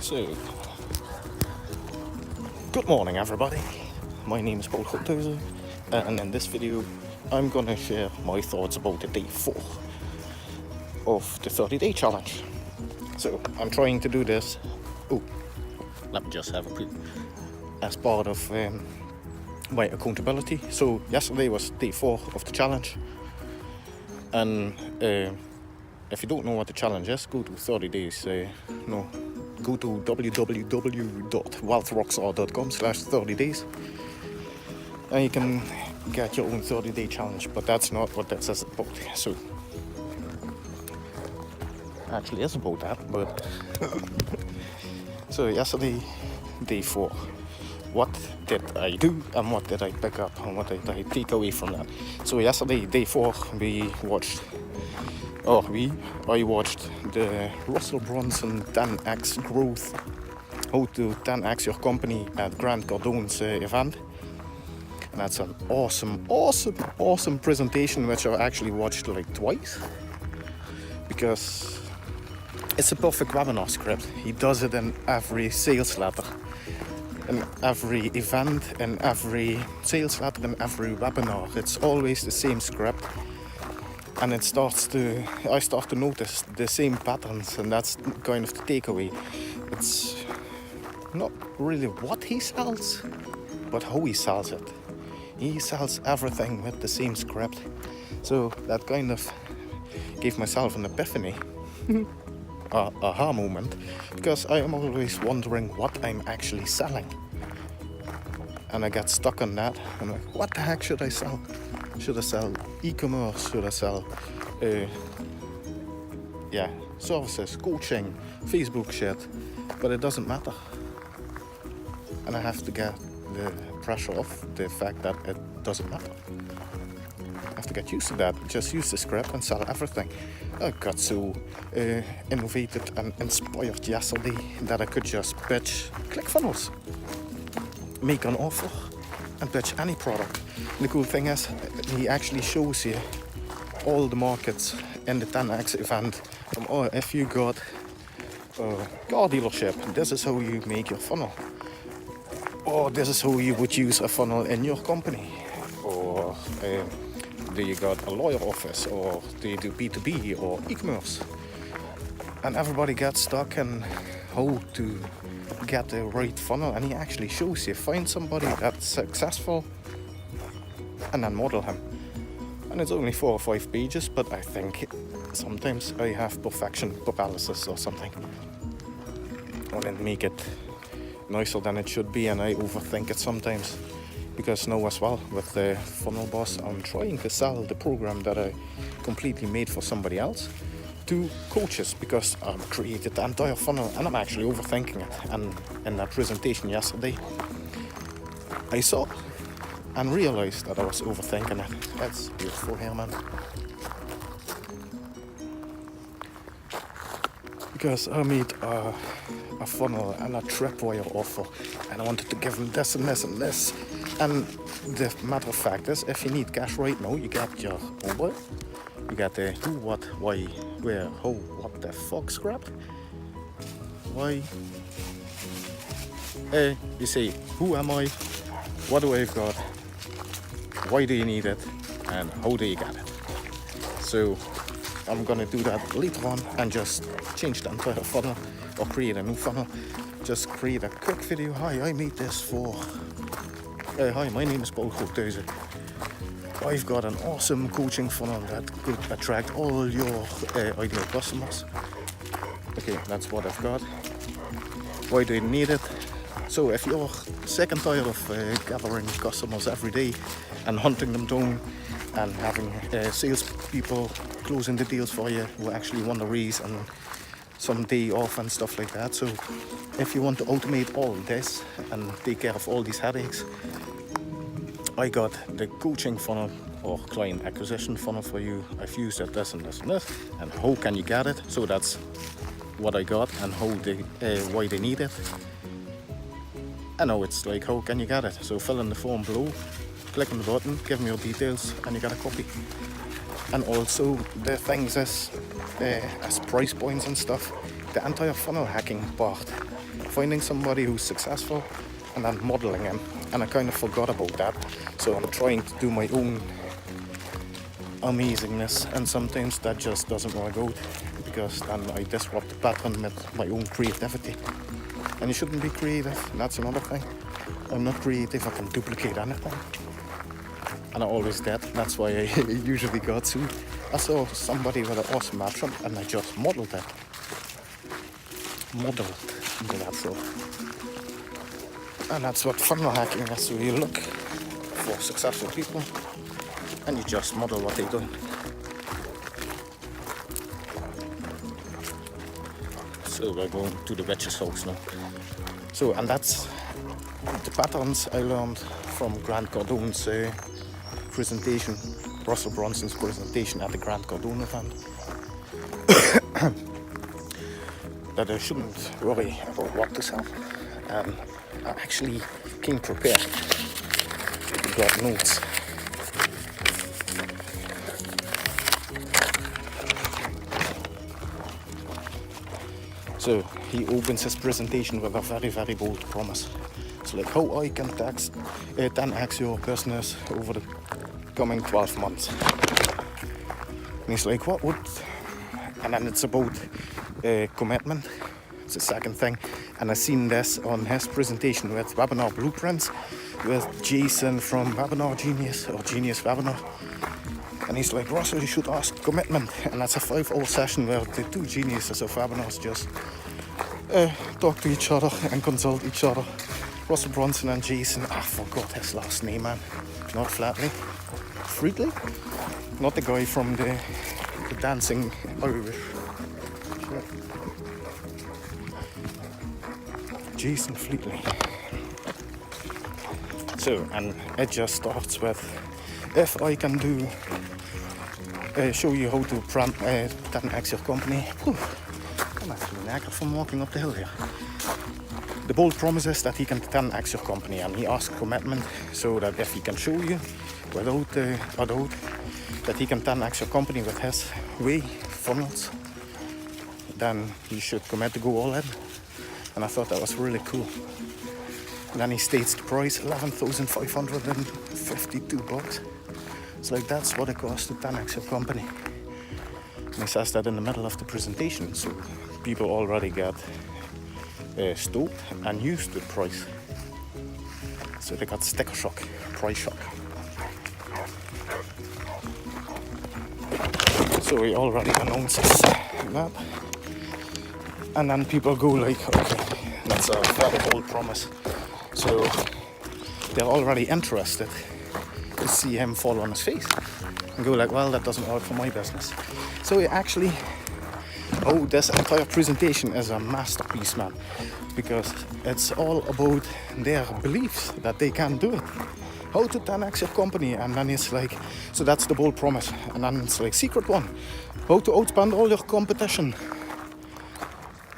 So, good morning everybody, my name is Paul and in this video I'm going to share my thoughts about the day 4 of the 30-day challenge. So I'm trying to do this, let me just have a quick, as part of my accountability. So yesterday was day 4 of the challenge, and if you don't know what the challenge is, go to 30 days, go to www.wealthrockstar.com/30days and you can get your own 30-day challenge, but that's not what that says about. So actually it's about that, but so yesterday, day 4, what did I do and what did I pick up and what did I take away from that? So yesterday, day 4, I watched the Russell Brunson 10x growth, how to 10x your company at Grant Cardone's event. And that's an awesome presentation, which I actually watched like twice, because it's a perfect webinar script. He does it in every sales letter, in every event, in every sales letter, in every webinar. It's always the same script. And I start to notice the same patterns, and that's kind of the takeaway. It's not really what he sells, but how he sells it. He sells everything with the same script. So that kind of gave myself an epiphany, aha moment, because I am always wondering what I'm actually selling. And I got stuck on that. I'm like, what the heck should I sell? Should I sell e-commerce? Should I sell services, coaching, Facebook shit? But it doesn't matter. And I have to get the pressure off the fact that it doesn't matter. I have to get used to that. Just use the script and sell everything. I got so innovated and inspired yesterday that I could just pitch ClickFunnels, make an offer, and pitch any product. And the cool thing is, he actually shows you all the markets in the 10x event. From if you got a car dealership, this is how you make your funnel. Or this is how you would use a funnel in your company. Or do you got a lawyer office, or do you do B2B or e-commerce? And everybody gets stuck in how to get the right funnel, and he actually shows you. Find somebody that's successful and then model him. And it's only 4 or 5 pages, but I think sometimes I have perfection paralysis or something. I want to make it nicer than it should be, and I overthink it sometimes. Because now as well, with the Funnel Boss, I'm trying to sell the program that I completely made for somebody else to coaches, because I've created the entire funnel and I'm actually overthinking it. And in that presentation yesterday, I saw and realized that I was overthinking it. That's beautiful here, man. Because I made a funnel and a tripwire offer, and I wanted to give him this and this and this. And the matter of fact is, if you need cash right now, you get your mobile, you get the who, what, why, where, how, what the fuck script. Why? You say, who am I? What do I got? Why do you need it? And how do you get it? So I'm gonna do that later on and just change the entire funnel or create a new funnel. Just create a quick video. Hi, I made this for... hi, my name is Paul Groothuizen. I've got an awesome coaching funnel that could attract all your ideal customers. Okay, that's what I've got. Why do you need it? So if you're sick and tired of gathering customers every day and hunting them down and having sales people closing the deals for you who actually want to raise and some day off and stuff like that. So if you want to automate all this and take care of all these headaches, I got the coaching funnel or client acquisition funnel for you. I've used it this and this and this, and how can you get it? So that's what I got and how they, why they need it. And now it's like, how can you get it? So fill in the form below, click on the button, give me your details, and you get a copy. And also the things as price points and stuff, the entire funnel hacking part, finding somebody who's successful and then modeling him. And I kind of forgot about that. So I'm trying to do my own amazingness, and sometimes that just doesn't work out because then I disrupt the pattern with my own creativity. And you shouldn't be creative, and that's another thing. I'm not creative, I can duplicate anything. And I always did, that's why I usually got sued. I saw somebody with an awesome matchup and I just modeled it. So. And that's what funnel hacking is. So you look for successful people and you just model what they do. So we're going to the witch's house now. So, and that's the patterns I learned from Grant Cardone's presentation, Russell Brunson's presentation at the Grant Cardone event. That I shouldn't worry about what to sell. And I actually came prepared. Got notes. So he opens his presentation with a very, very bold promise. It's like how I can 10x your business over the coming 12 months. And he's like, what would... And then it's about commitment. It's the second thing. And I've seen this on his presentation with Webinar Blueprints with Jason from Webinar Genius or Genius Webinar. And he's like, Russell, you should ask commitment. And that's a 5-hour session where the two geniuses of webinars just talk to each other and consult each other. Russell Brunson and Jason, I forgot his last name, man. Not Flatley. Friedley? Not the guy from the dancing Irish. Jason Fleetley. So, and it just starts with, if I can do, show you how to 10x your company. Whew, I'm actually knackered from walking up the hill here. The bold promise is that he can 10x your company, and he asks commitment so that if he can show you without a doubt that he can 10x your company with his way, funnels, then he should commit to go all in. And I thought that was really cool. And then he states the price, $11,552. It's like, that's what it costs to 10x your company. And he says that in the middle of the presentation, so people already get stoked and used to the price. So they got sticker shock, price shock. So he already announces that. And then people go like, okay, that's a very bold promise. So they're already interested to see him fall on his face and go like, well, that doesn't work for my business. So he actually, this entire presentation is a masterpiece, man, because it's all about their beliefs that they can do it. How to 10x your company, and then it's like, so that's the bold promise. And then it's like, secret one, how to outspend all your competition.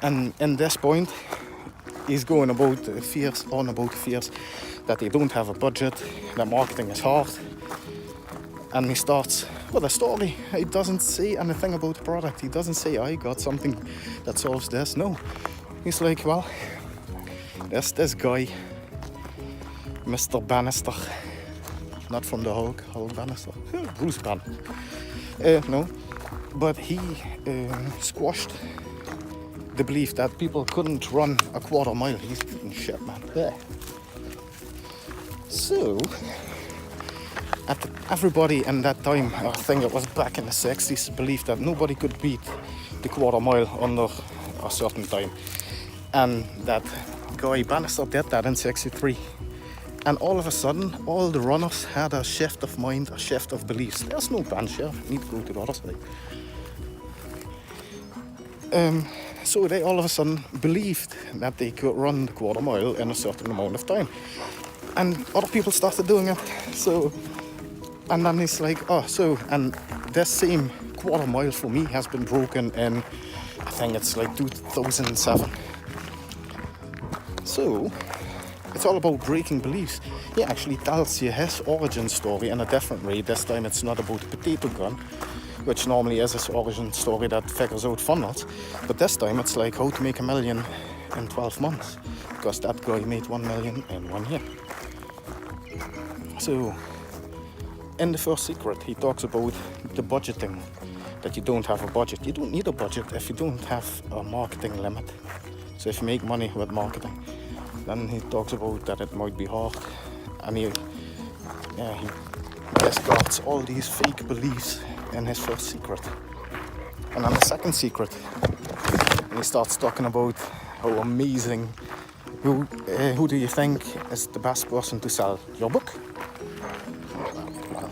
And in this point, he's going about the fears that they don't have a budget, that marketing is hard. And he starts with a story. He doesn't say anything about the product. He doesn't say, I got something that solves this. No. He's like, well, there's this guy, Mr. Bannister. Not from the Hulk Bannister. Bruce Banner. No. But he squashed the belief that people couldn't run a quarter mile. He's beating shit, man. Yeah. So, everybody in that time, I think it was back in the 60s, believed that nobody could beat the quarter mile under a certain time. And that guy Bannister did that in 63. And all of a sudden, all the runners had a shift of mind, a shift of beliefs. There's no bench here, you need to go to the other side. So they all of a sudden believed that they could run the quarter mile in a certain amount of time. And other people started doing it. So, and then it's like, and this same quarter mile for me has been broken in, I think it's like 2007. So, it's all about breaking beliefs. He actually tells you his origin story in a different way. This time it's not about the potato gun, which normally is his origin story that figures out funnels. But this time it's like how to make $1 million in 12 months. Because that guy made $1 million in 1 year. So, in the first secret, he talks about the budgeting. That you don't have a budget. You don't need a budget if you don't have a marketing limit. So if you make money with marketing, then he talks about that it might be hard, and he discards all these fake beliefs in his first secret. And then the second secret, he starts talking about how amazing, who do you think is the best person to sell your book? Well,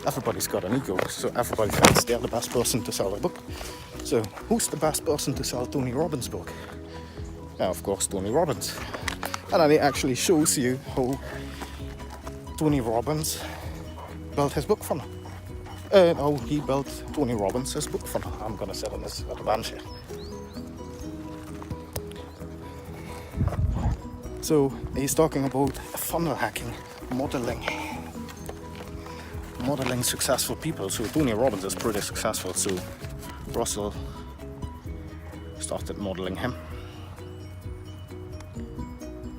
everybody's got an ego, so everybody thinks they're the best person to sell their book. So who's the best person to sell Tony Robbins' book? Yeah, of course, Tony Robbins. And then he actually shows you how Tony Robbins built his book funnel. How he built Tony Robbins' his book funnel. I'm gonna sit on this little bench here. So he's talking about funnel hacking, modeling successful people. So Tony Robbins is pretty successful. So Russell started modeling him.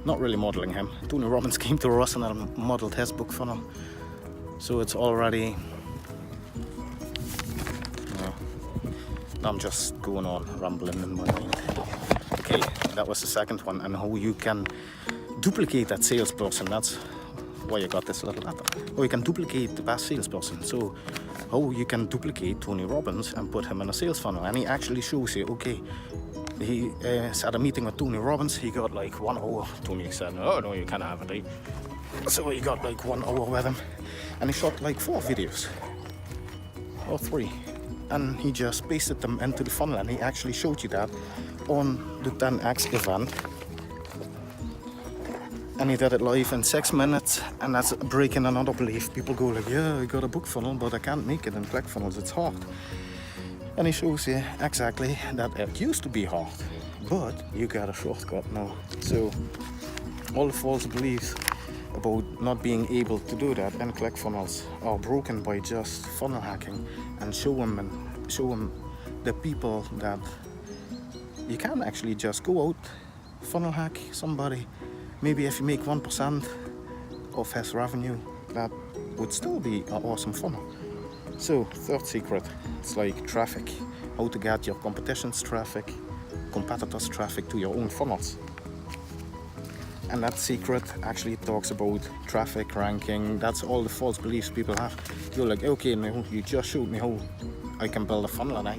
Not really modeling him. Tony Robbins came to Russell and modeled his book funnel. So it's already... I'm just going on rambling in my mind. Okay, that was the second one. And how you can duplicate that salesperson. That's why I got this little letter. How you can duplicate the best salesperson. So how you can duplicate Tony Robbins and put him in a sales funnel. And he actually shows you, okay, he had a meeting with Tony Robbins. He got like 1 hour. Tony said, no, you can't have it. So he got like 1 hour with him. And he shot like 4 videos. Or 3. And he just pasted them into the funnel. And he actually showed you that on the 10X event. And he did it live in 6 minutes. And that's breaking another belief. People go like, yeah, I got a book funnel, but I can't make it in ClickFunnels. It's hard. And he shows you exactly that it used to be hard, but you got a shortcut now. So all the false beliefs about not being able to do that in ClickFunnels are broken by just funnel hacking, and show them the people that you can actually just go out, funnel hack somebody. Maybe if you make 1% of his revenue, that would still be an awesome funnel. So, third secret, it's like traffic. How to get your competition's traffic, competitors' traffic to your own funnels. And that secret actually talks about traffic ranking. That's all the false beliefs people have. You're like, okay, now you just showed me how I can build a funnel, and I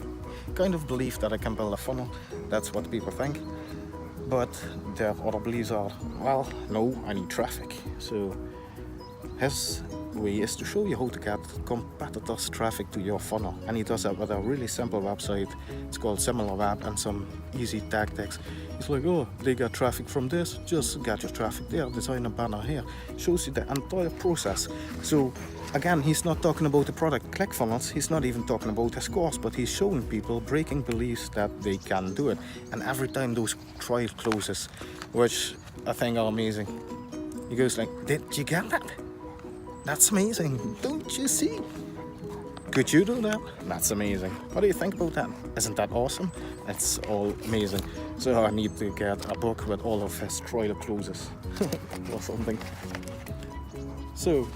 kind of believe that I can build a funnel. That's what people think. But their other beliefs are, well, no, I need traffic. So his way is to show you how to get competitors' traffic to your funnel, and he does that with a really simple website. It's called SimilarWeb, and some easy tactics. It's like, oh, they got traffic from this, just get your traffic there, design a banner here. Shows you the entire process. So again, he's not talking about the product ClickFunnels, he's not even talking about his course, but he's showing people, breaking beliefs that they can do it. And every time those trial closes, which I think are amazing, he goes like, did you get that? That's amazing, don't you see? Could you do that? That's amazing. What do you think about that? Isn't that awesome? It's all amazing. So I need to get a book with all of his trial closes or something. So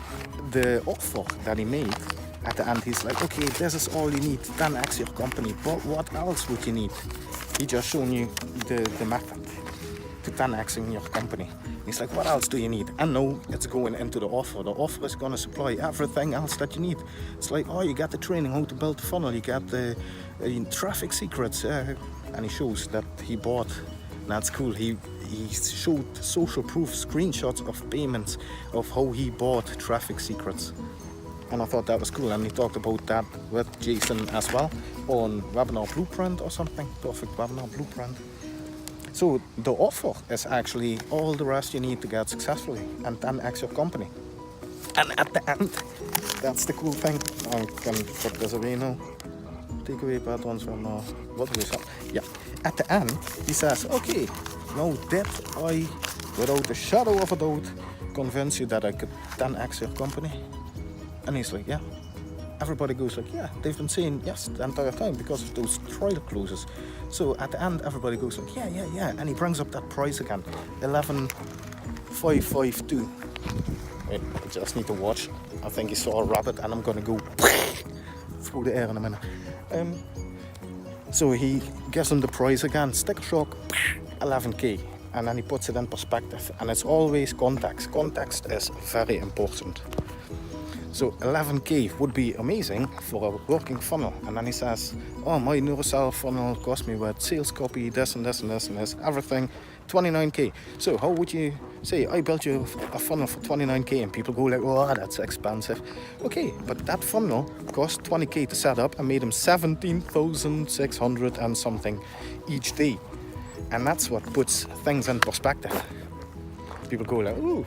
the offer that he made, at the end he's like, okay, this is all you need, 10x your company, but what else would you need? He just shown you the method to 10xing your company. He's like, what else do you need? And no, it's going into the offer. The offer is going to supply everything else that you need. It's like, oh, you got the training how to build the funnel, you got the traffic secrets, and he shows that he bought. That's cool. He showed social proof screenshots of payments of how he bought traffic secrets. And I thought that was cool, and he talked about that with Jason as well on Webinar Blueprint or something, Perfect Webinar Blueprint. So the offer is actually all the rest you need to get successfully and 10x your company. And at the end, that's the cool thing. I can put this away now. Take away patterns from what do we say? Yeah. At the end, he says, okay, now did I, without a shadow of a doubt, convince you that I could 10x your company? And he's like, yeah. Everybody goes like, yeah, they've been saying yes the entire time because of those trial closes. So at the end, everybody goes like, yeah. And he brings up that price again, 11,552. Wait, I just need to watch. I think he saw a rabbit and I'm gonna go through the air in a minute. So he gives him the price again, sticker shock, 11k. And then he puts it in perspective. And it's always context. Context is very important. So 11k would be amazing for a working funnel. And then he says, oh, my new russel funnel cost me with sales copy, this and this and this and this, everything, 29k. So how would you say, I built you a funnel for 29k? And people go like, oh, that's expensive. Okay, but that funnel cost 20k to set up and made him 17,600 and something each day. And that's what puts things in perspective. People go like, ooh.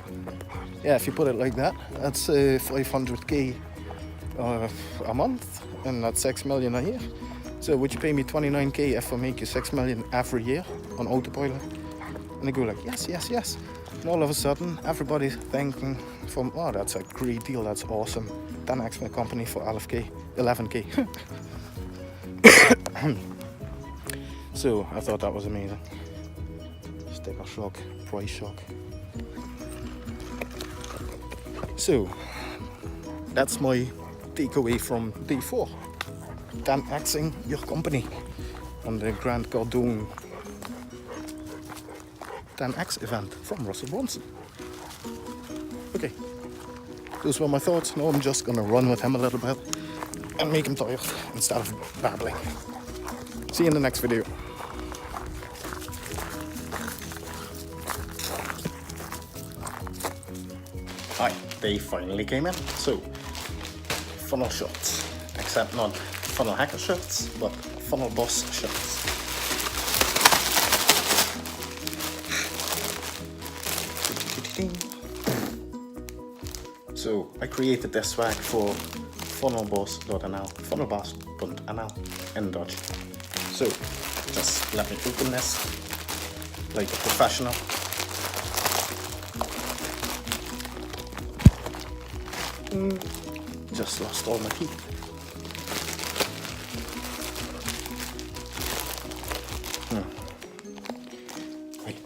Yeah, if you put it like that, that's 500k a month, and that's 6 million a year. So would you pay me 29k if I make you 6 million every year on autopilot? And they go like, yes. And all of a sudden, everybody's thinking from, oh, that's a great deal, that's awesome. 10x my company for 11k. So I thought that was amazing. Sticker shock, price shock. So that's my takeaway from day 4. 10xing your company on the Grant Cardone 10x event from Russell Brunson. Okay, those were my thoughts. Now I'm just gonna run with him a little bit and make him tired instead of babbling. See you in the next video. Hi, they finally came in. So, funnel shirts, except not funnel hacker shirts, but funnel boss shirts. So, I created this swag for funnelboss.nl, funnelboss.nl in Dutch. So, just let me open this like a professional. Just lost all my key. Wait.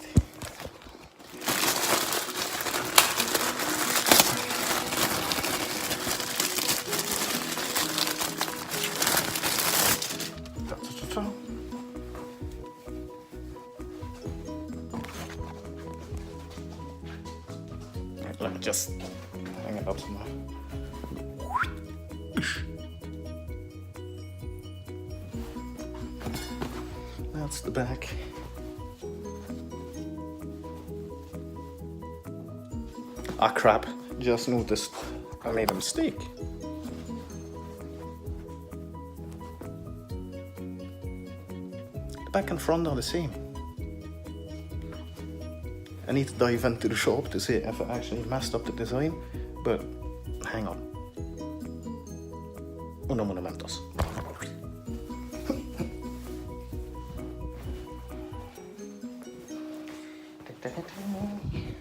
Let me just hang it up somewhere. That's the back. Ah crap, just noticed I made a mistake. The back and front are the same. I need to dive into the shop to see if I actually messed up the design, but hang on. Uno momentos.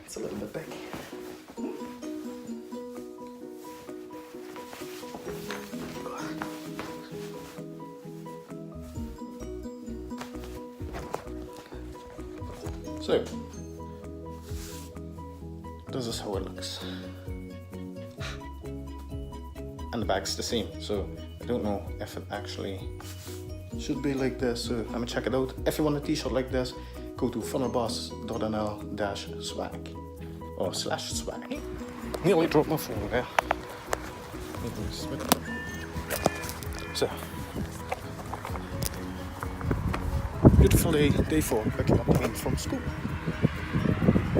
It's a little bit big. So, this is how it looks. And the back's the same, so I don't know if it actually should be like this. So let me check it out. If you want a t-shirt like this, go to funnelboss.nl/swag or /swag. Nearly dropped my phone there. So, beautiful day, day 4, picking up the from school.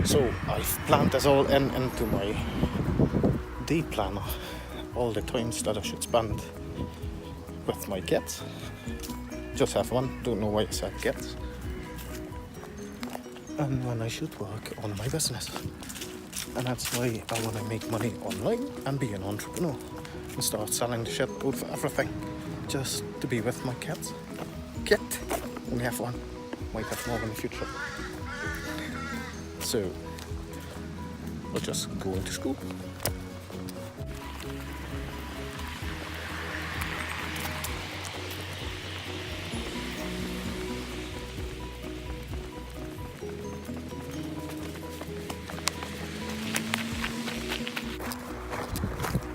So I've planned this all into my day planner, all the times that I should spend with my kids. Just have one, don't know why I said kids. And when I should work on my business. And that's why I want to make money online and be an entrepreneur and start selling the shit out for everything, just to be with my kids. Kid, only have one, might have more in the future. So we'll just go into school.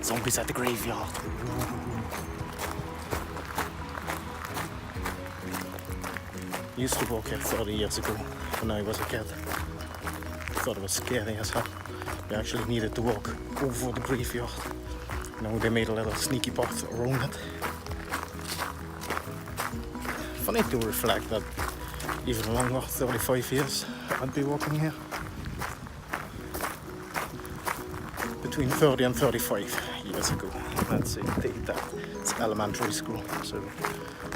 Zombies at the graveyard. Used to walk here 30 years ago when I was a kid. Thought it was scary as hell. We actually needed to walk over the graveyard. Now they made a little sneaky path around it. Funny to reflect that even longer, 35 years, I'd be walking here. Between 30 and 35 years ago. Let's see, take that. It's elementary school, so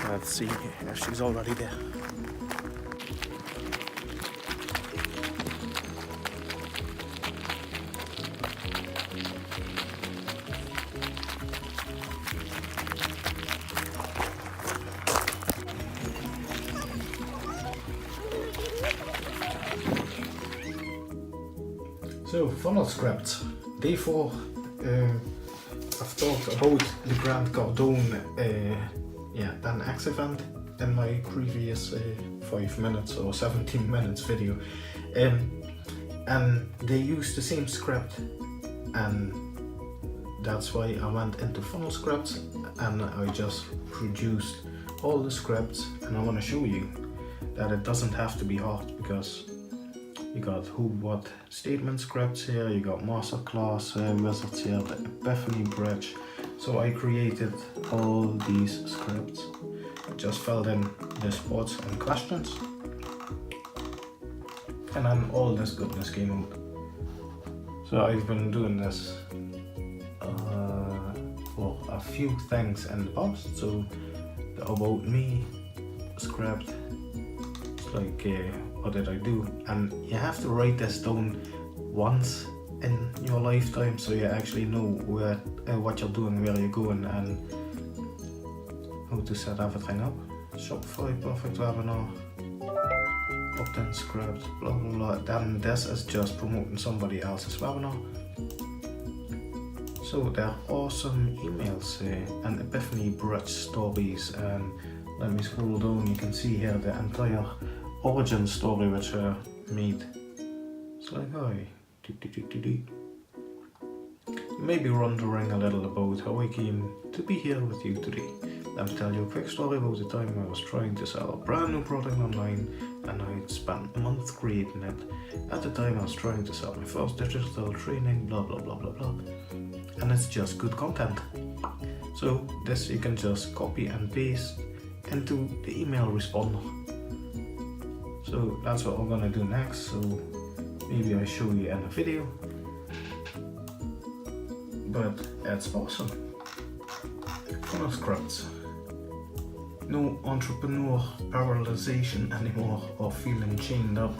let's see if she's already there. So, funnel scripts. Day 4, I've talked about the Grand Cardone 10x event in my previous 5 minutes or 17 minutes video. And they used the same script, and that's why I went into funnel scripts and I just produced all the scripts, and I want to show you that it doesn't have to be hard, because you got who, what statement scripts here, you got masterclass wizards here, the Epiphany bridge. So I created all these scripts, just filled in the spots and questions, and then all this goodness came out. So I've been doing this for a few things in the past. So the About Me script, it's like what did I do? And you have to write this down once in your lifetime, so you actually know where what you're doing, where you're going, and how to set everything up. Shopify perfect webinar, opt-in script, blah blah blah. Then this is just promoting somebody else's webinar. So there are awesome emails and Epiphany bridge stories, and let me scroll down. You can see here the entire origin story which I made. It's like, hi. You may be wondering a little about how I came to be here with you today. Let me tell you a quick story about the time I was trying to sell a brand new product online, and I'd spent a month creating it. At the time I was trying to sell my first digital training, blah blah blah blah blah. And it's just good content. So this you can just copy and paste into the email responder. So that's what we're gonna do next. So maybe I show you in a video. But it's awesome. Funnel scripts. No entrepreneur paralyzation anymore, or feeling chained up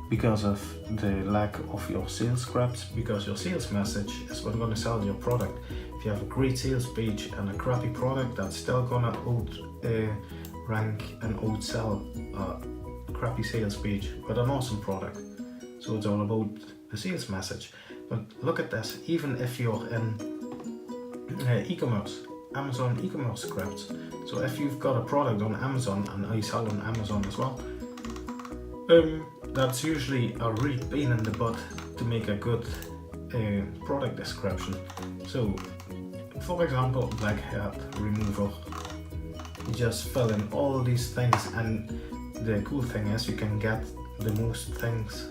because of the lack of your sales scripts, because your sales message is what's gonna sell your product. If you have a great sales page and a crappy product, that's still gonna rank and outsell a crappy sales page with an awesome product. So it's all about the sales message. But look at this, even if you're in e-commerce, Amazon e-commerce scripts. So if you've got a product on Amazon, and I sell on Amazon as well, that's usually a real pain in the butt to make a good product description. So for example, black hat remover, you just fill in all these things, and the cool thing is you can get the most things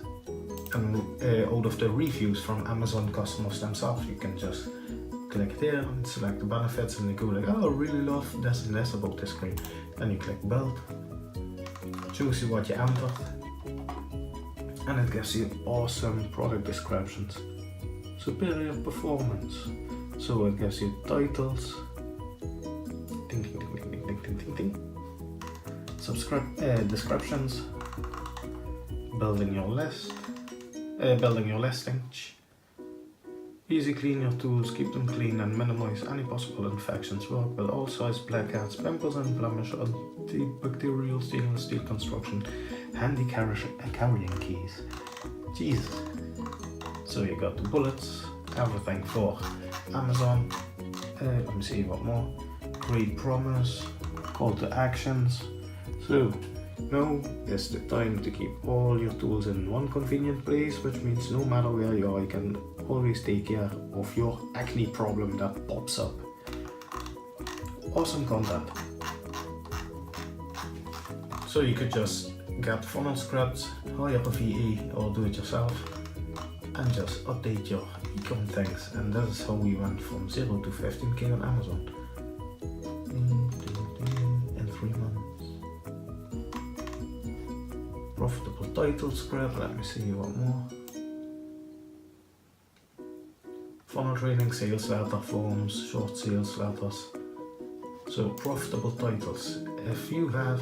out of the reviews from Amazon customers themselves. You can just click there and select the benefits, and they go like, oh, I really love this and this about this cream. Then you click build, shows you what you entered, and it gives you awesome product descriptions. Superior performance, So it gives you titles, ding, ding, ding, ding, ding, ding, ding, ding. Descriptions, building your listing. Easy clean your tools, keep them clean and minimize any possible infections. Work with all size blackheads, pimples and blemish, antibacterial stainless steel construction, handy carrying keys. Jesus. So you got the bullets, everything for Amazon. Let me see what more. Great promise, call to actions. So now is the time to keep all your tools in one convenient place, which means no matter where you are, you can always take care of your acne problem that pops up. Awesome content. So you could just get funnel scripts, hire a VA or do it yourself, and just update your e-com things. And this is how we went from 0 to 15k on Amazon in 3 months. Profitable title script, let me see what more. Funnel training, sales letter forms, short sales letters. So profitable titles. If you have,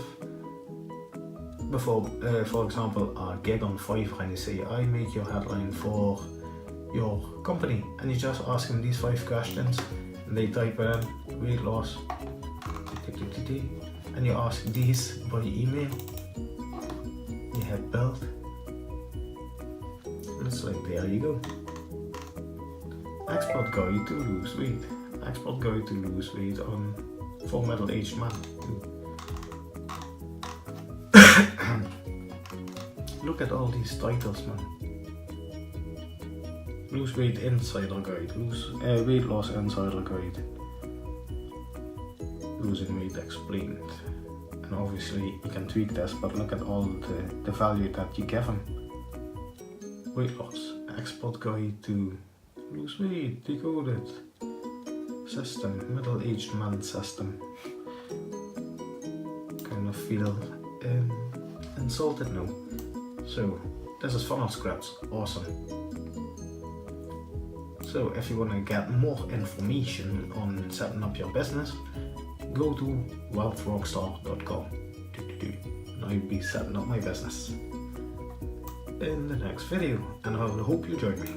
for example, a gig on Fiverr and you say, I make your headline for your company, and you just ask them these 5 questions and they type in weight loss, and you ask these by email, you hit build, and it's like, there you go. Expert guide to lose weight. Expert guide to lose weight for middle-aged men too. Look at all these titles, man. Lose weight insider guide, weight loss insider guide, losing weight explained. And obviously you can tweak this, but look at all the value that you give them. Weight loss, expert guide to lose weight, decoded. System, middle-aged man system. Kind of feel insulted now. So this is funnel scripts, awesome. So if you want to get more information on setting up your business, go to wealthrockstar.com. Now you'll be setting up my business in the next video, and I hope you join me.